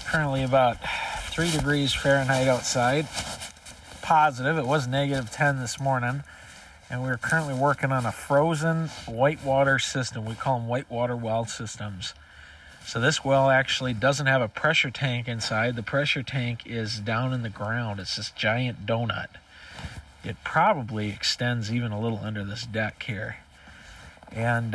Currently about 3 degrees Fahrenheit outside. Positive. It was negative 10 this morning. And we're currently working on a frozen whitewater system. We call them whitewater well systems. So this well actually doesn't have a pressure tank inside. The pressure tank is down in the ground. It's this giant donut. It probably extends even a little under this deck here. And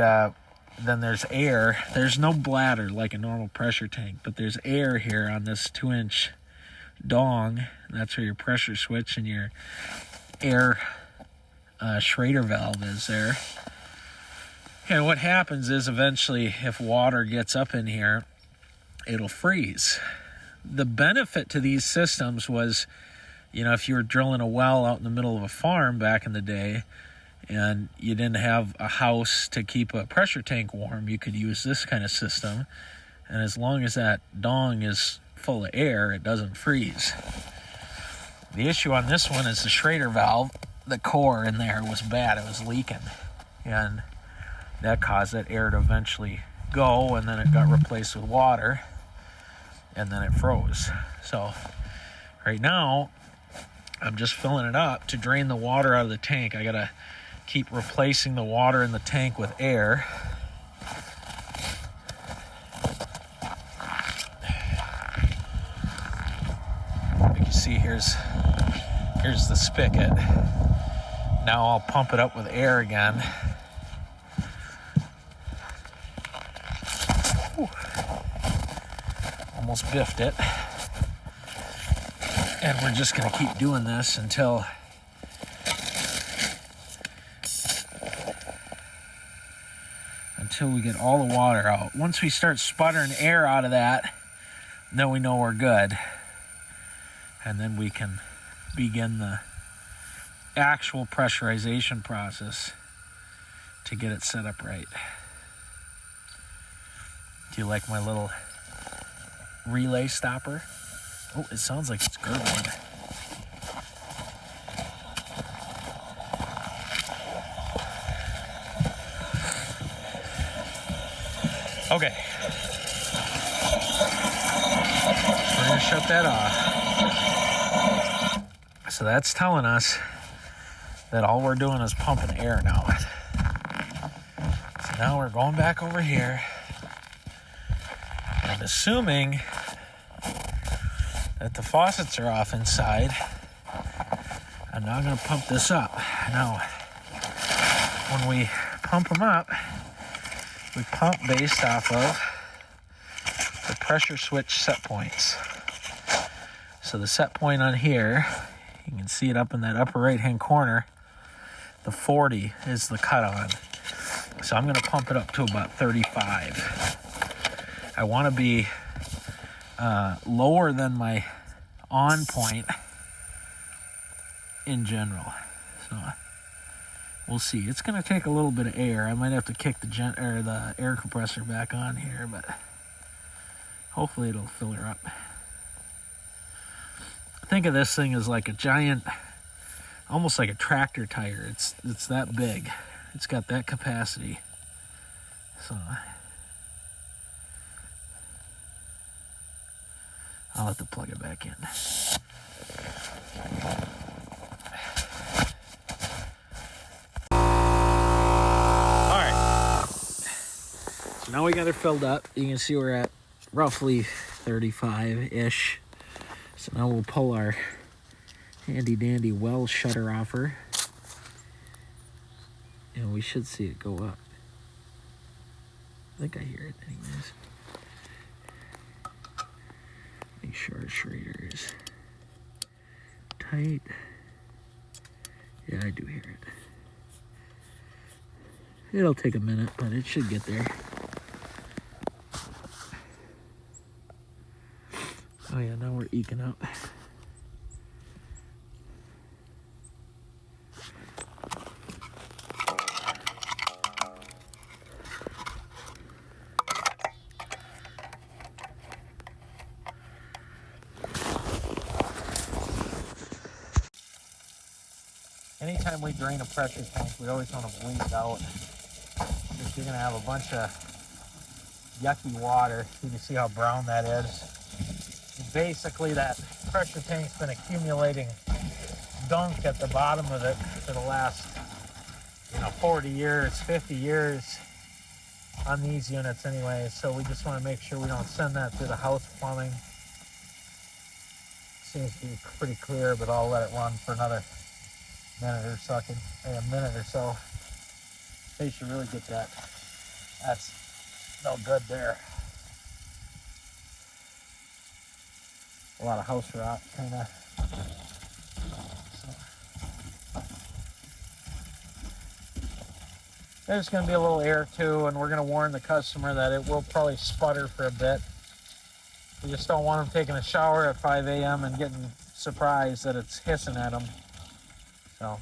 then there's air. There's no bladder like a normal pressure tank, but there's air here on this 2-inch dong. That's where your pressure switch and your air Schrader valve is there. And what happens is eventually if water gets up in here, it'll freeze. The benefit to these systems was, you know, if you were drilling a well out in the middle of a farm back in the day and you didn't have a house to keep a pressure tank warm, you could use this kind of system. And as long as that dong is full of air, it doesn't freeze. The issue on this one is the Schrader valve. The core in there was bad. It was leaking. And that caused that air to eventually go, and then it got replaced with water, and then it froze. So right now, I'm just filling it up to drain the water out of the tank. I gotta keep replacing the water in the tank with air. You can see here's the spigot. Now I'll pump it up with air again. Whew. Almost biffed it. And we're just going to keep doing this until we get all the water out. Once we start sputtering air out of that, then we know we're good. And then we can begin the actual pressurization process to get it set up right. Do you like my little relay stopper? Oh, it sounds like it's gurgling. Okay. We're going to shut that off. So that's telling us that all we're doing is pumping air now. So now we're going back over here. And assuming that the faucets are off inside, I'm now going to pump this up. Now, when we pump them up, we pump based off of the pressure switch set points. So the set point on here, you can see it up in that upper right-hand corner. The 40 is the cut on. So I'm going to pump it up to about 35. I want to be lower than my on point in general. So we'll see. It's going to take a little bit of air. I might have to kick the air compressor back on here, but hopefully it'll fill her up. Think of this thing as like a giant, almost like a tractor tire. It's that big. It's got that capacity. So I'll have to plug it back in. Alright. So now we got it filled up. You can see we're at roughly 35-ish. So now we'll pull our handy dandy well shutter offer. And we should see it go up. I think I hear it anyways. Make sure our Schrader is tight. Yeah, I do hear it. It'll take a minute, but it should get there. Oh yeah, now we're eking up. Anytime we drain a pressure tank, we always want to bleed it out. If you're going to have a bunch of yucky water, you can see how brown that is. basically that pressure tank's been accumulating gunk at the bottom of it for the last 40 years, 50 years on these units anyway. So we just want to make sure we don't send that through the house plumbing. Seems to be pretty clear, but I'll let it run for another minute or so. A minute or so. They should really get that. That's no good there. A lot of house rot, kind of. There's going to be a little air too, and we're going to warn the customer that it will probably sputter for a bit. We just don't want them taking a shower at 5 a.m. and getting surprised that it's hissing at them. So